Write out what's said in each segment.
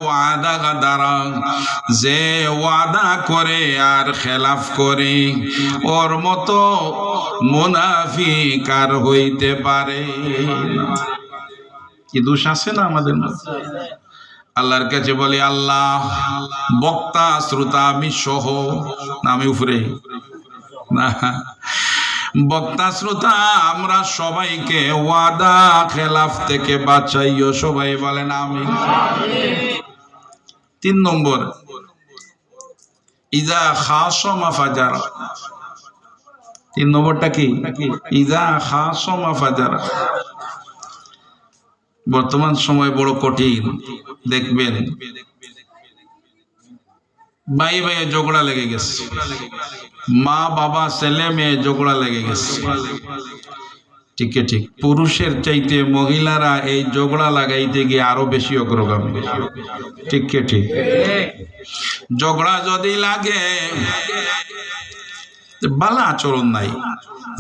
ওয়াদা গাদারা, যে ওয়াদা করে আর খেলাফ করে ওর মতো মুনাফিক আর হইতে পারে? কি দোষ আছে না আমাদের মধ্যে? আল্লাহর কাছে বলি, আল্লাহ, বক্তা শ্রোতা আমি সহ, না আমি উপরে না, বক্তা শ্রোতা আমরা সবাইকে ওয়াদা খেলাফ থেকে বাঁচাইও, সবাই বলেন আমিন। 3 নম্বর, ইজা খাসমা ফাজারা। 3 নম্বরটা কি? ইজা খাসমা ফাজারা। বর্তমান সময় বড় কঠিন, দেখবেন ভাই ভাই ঝগড়া লেগে গেছে, মা বাবা ছেলে মেয়ে ঝগড়া লেগে গেছে। ঠিক ঠিক, পুরুষের চাইতে মহিলারা এই ঝগড়া লাগাইতে গিয়ে আরো বেশি অগ্রগামী। ঠিক ঠিক, ঝগড়া যদি লাগে, ভালো আচরণ নাই,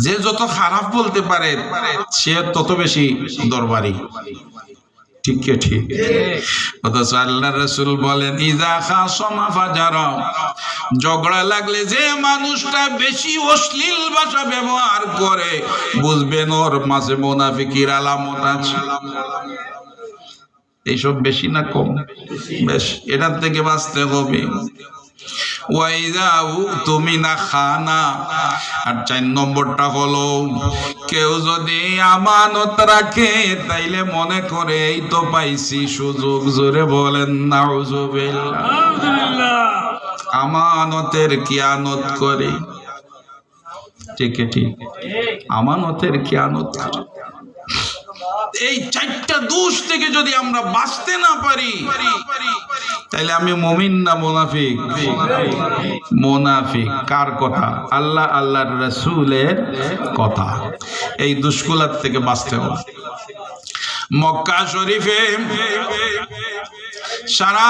যে যত খারাপ বলতে পারে সে তত বেশি দরবারি। ঠিক ঠিক, অথচ আল্লাহ রাসূল বলেন, ইজা খাসমা ফাজারা, ঝগড়া লাগলে যে মানুষটা বেশি অশ্লীল ভাষা ব্যবহার করে বুঝবেন ওর মাঝে মুনাফিকের আলামত আছে। এইসব বেশি না কম? বেশ, এটার থেকে বাঁচতে হবে। ওয়াইদা তুমিনা খানা। আর 4 নম্বরটা হলো, কেউ যদি আমানত রাখে তাইলে মনে করে এই তো পাইছি সুযোগ। জোরে বলেন নাউজুবিল্লাহ। আমানতের কিয়ানত করে। ঠিক ঠিক, আমানতের কিয়ানত করে। এই 4টা দোষ থেকে যদি আমরা বাঁচতে না পারি তাহলে আমি মুমিন না মুনাফিক? মুনাফিক। কার কথা? আল্লাহ আল্লাহর রাসূলের কথা। এই দুষ্কুলার থেকে বাঁচতে হবে। মক্কা শরীফে সারা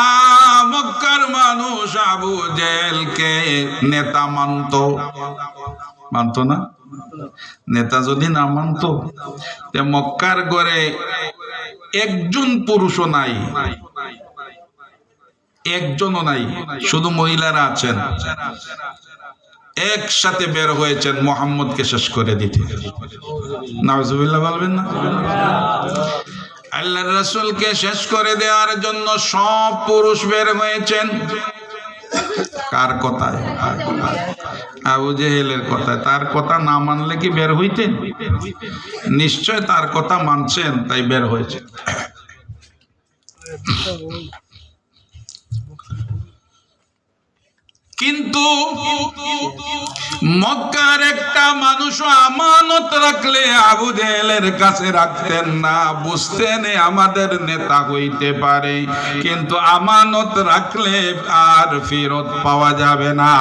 মক্কার মানুষ আবু জেহেলকে নেতা মানতো না? নেতা যদি না মানতো, মক্কার ঘরে একজন পুরুষও নাই, একজনও নাই, শুধু মহিলারা আছেন। একসাথে বের হয়েছেন মুহাম্মদকে শেষ করে দিতে। নাউজুবিল্লাহ বলবেন না? আল্লাহর রাসূলকে শেষ করে দেওয়ার জন্য সব পুরুষ বের হয়েছেন। কার কথায়? আবু জেহেলের কথায়। তার কথা না মানলে কি বের হইতেন? নিশ্চয় তার কথা মানছেন, তাই বের হয়েছে। কিন্তু মক্কার একটা মানুষও আমানত রাখলে আবু জেহেলের কাছে রাখতেন না। বুঝতেন আমাদের নেতা হইতে পারে, কিন্তু আমানত রাখলে আর ফেরত পাওয়া যাবে না।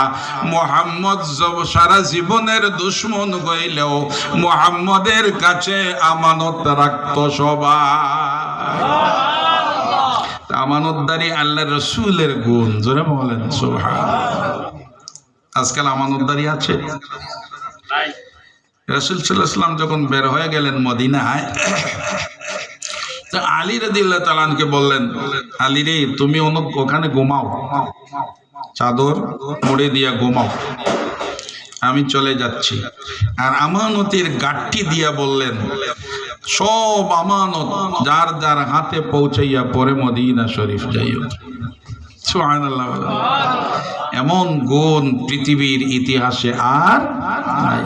মুহাম্মদ সারা জীবনের দুশমন হইলেও মুহাম্মদের কাছে আমানত রাখতো সবাই। আমানতদারি আল্লাহর রাসূলের গুণ। জোরে বলেন সুবহানাল্লাহ। আজকাল আমানতদারি আছে? রাসূল সাল্লাল্লাহু আলাইহি ওয়াসাল্লাম যখন বের হয়ে গেলেন মদিনায়, তো আলী রাদিয়াল্লাহু তাআলা আনহুকে বললেন, আলী রে, তুমি ওখানে ঘুমাও, চাদর মুড়ে দিয়া ঘুমাও, আমি চলে যাচ্ছি। আর আমানতের গাঁটটি দিয়া বললেন, সব আমানত যার যার হাতে পৌঁছাইয়া পরে মদিনা শরীফ যাইও। সুবহানাল্লাহ। এমন গুণ পৃথিবীর ইতিহাসে আর নাই।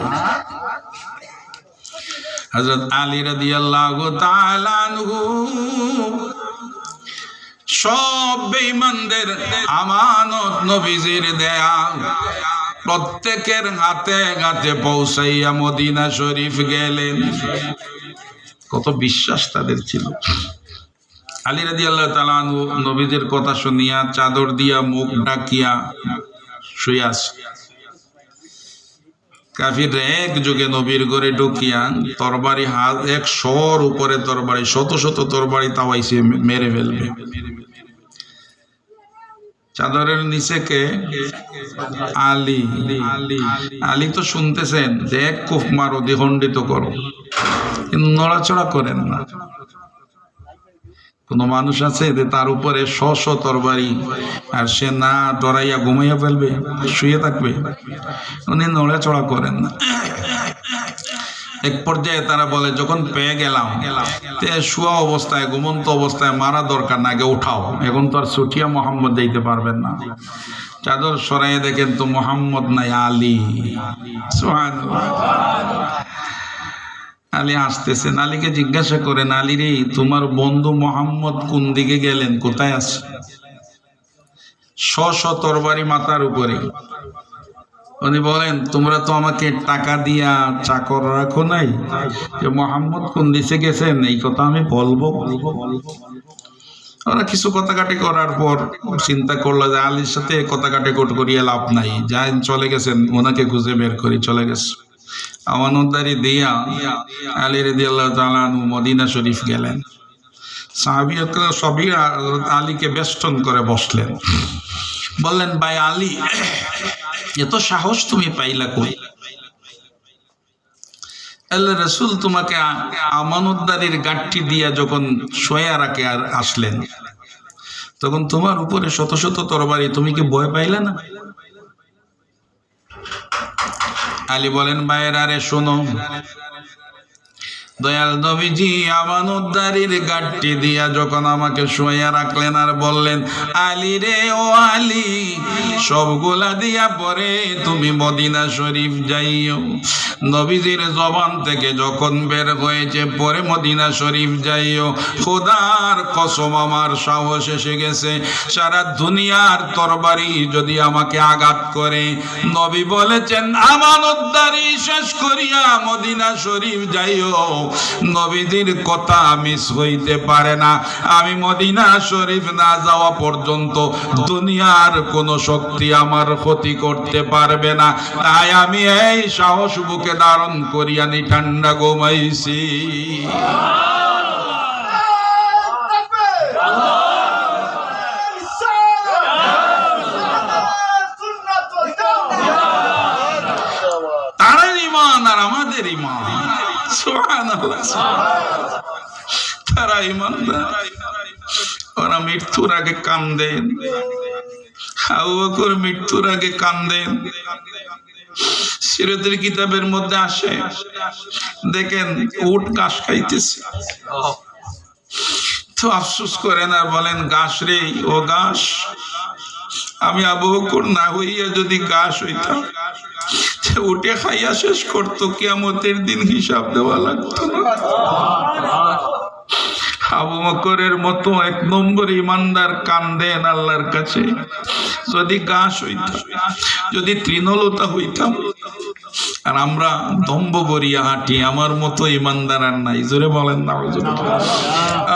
হযরত আলী রাদিয়াল্লাহু তাআলা আনহু সব বেঈমানদের আমানত নবীজির দেয়া প্রত্যেকের হাতে হাতে পৌঁছাইয়া মদিনা শরীফ গেলেন। কত বিশ্বাস তাদের ছিল। আলী রাদিয়াল্লাহু তাআলা আনহু নবীদের কথা শুনিয়া চাদর দিয়া মুখ ঢাকিয়া শুয়ে আছে। কাফিররা এক যুগে নবীর ঘরে ঢুকিয়া তরবারি হাত 100 উপরে তরবারি, শত শত তরবারি তাওয়াইছে, মেরে ফেলবে। চাদরের নিচে কে? আলী। আলী তো শুনতেছেন যে এক কুফ মারো, দ্বিখণ্ডিত করো, কিন্তু নড়াচড়া করেন না। কোনো মানুষ আছে যে তার উপরে 100 তরবারি আর সে না ডরাইয়া ঘুমাইয়া ফেলবে, শুয়ে থাকবে? উনি নড়াচড়া করেন না। এক পর্যায়ে তারা বলে, যখন পেয়ে গেলাম শোয়া অবস্থায়, ঘুমন্ত অবস্থায় মারা দরকার না, আগে উঠাও। এখন তো আর ছুটিয়া মোহাম্মদ দিতে পারবেন না। চাদর সরাইয়ে দেখেন তো মোহাম্মদ নাই, আলী। সুবহানাল্লাহ। আলী আসতেছেন, আলীকে জিজ্ঞাসা করেন, আলী রে, তোমার বন্ধু মোহাম্মদ কোন দিকে গেলেন, কোথায় আছে? 100 তরবারি মাথার উপরে। উনি বলেন, তোমরা তো আমাকে টাকা দিয়া চাকর রাখো নাই, যে মোহাম্মদ কোন দিকে গেছেন এই কথা আমি বলবো? ওরা কিছু কথাকাটি করার পর চিন্তা করলো যে আলীর সাথে কথাকাটি করিয়ে লাভ নাই, যাই চলে গেছেন, ওনাকে খুঁজে বের করি। চলে গেছে আমানতদারি দিয়া আলী রাদিয়াল্লাহু তাআলা আনহু মদিনা শরীফ গেলেন। সাহাবীরা সবই আলীকে বেষ্টন করে বসলেন। বললেন, ভাই আলী, এত সাহস তুমি পাইলা কই? আল্লাহ রাসূল তোমাকে আমানতদারির গাঠটি দিয়া যখন শোয়া রাখে আর আসলেন, তখন তোমার উপরে শত শত তরবারি, তুমি কি ভয় পাইলে না? আলী বলেন, ভাইয়ের আরে শোনো, দয়াল নবীজি আমানতদারির গাঠটি দিয়া যখন আমাকে শোয়া রাখলেন আর বললেন, আলী রে, ও আলী, সবগুলা দিয়া পরে তুমি মদিনা শরীফ যাইও। নবীজির জবান থেকে যখন বের হয়েছে পরে মদিনা শরীফ যাইও, খোদার কসম আমার সাহস এসে গেছে, সারা দুনিয়ার তরবারি যদি আমাকে আঘাত করে, নবী বলেছেন আমানতদারি শেষ করিয়া মদিনা শরীফ যাইও। নবীজির কথা মিস হইতে পারে না। আমি মদিনা শরীফ না যাওয়া পর্যন্ত দুনিয়ার কোন শক্তি আমার ক্ষতি করতে পারবে না। তাই আমি এই সাহস বুকে ধারণ করিয়া নি ঠান্ডা ঘুমাইছি। তার ঈমান আর আমাদের ঈমান, সুবহানাল্লাহ। তারা ঈমানদার, ওরা মৃত্যুর আগে কান্দেন। আবু বকর মৃত্যুর আগে কান্দেন। সিরাতের কিতাবের মধ্যে আসে, দেখেন উট ঘাস খাইতেছে, তো আফসোস করেন আর বলেন, ঘাস রে, ও ঘাস, আমি আবু বকর না হইয়া যদি ঘাস হইতাম, উঠে খাইয়া শেষ করতো, কিয়ামতের দিন হিসাব দেওয়া লাগতো না। আবু বকরের মতো 1 নম্বর ইমানদার কান্দেন আল্লাহর কাছে, যদি ঘাস হইতাম, যদি তৃণলতা হইতাম। আর আমরা দম্ভ বরিয়া হাঁটি, আমার মতো ইমানদার আর নাই। জোরে বলেন না।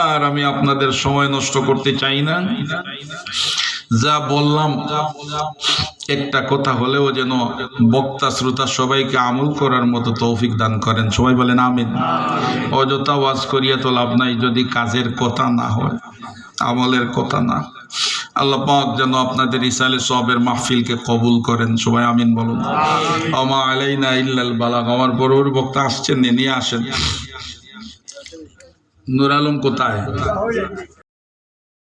আর আমি আপনাদের সময় নষ্ট করতে চাই না। যা বললাম একটা কথা হলেও যেন বক্তা শ্রোতা সবাইকে আমল করার মতো তৌফিক দান করেন। সবাই বলেন আমিন। অযথা ওয়াজ করিয়া তো লাভ নাই যদি কাজের কথা না হয়, আমলের কথা না। আল্লাহ পাক যেন আপনাদের ইসালে সবের মাহফিলকে কবুল করেন। সবাই আমিন বলুন। আমা আলাইনা ইল্লাল বালাগ। আমার বড় বক্তা আসছেন, নিয়ে আসেন। নূর আলম কোথায়?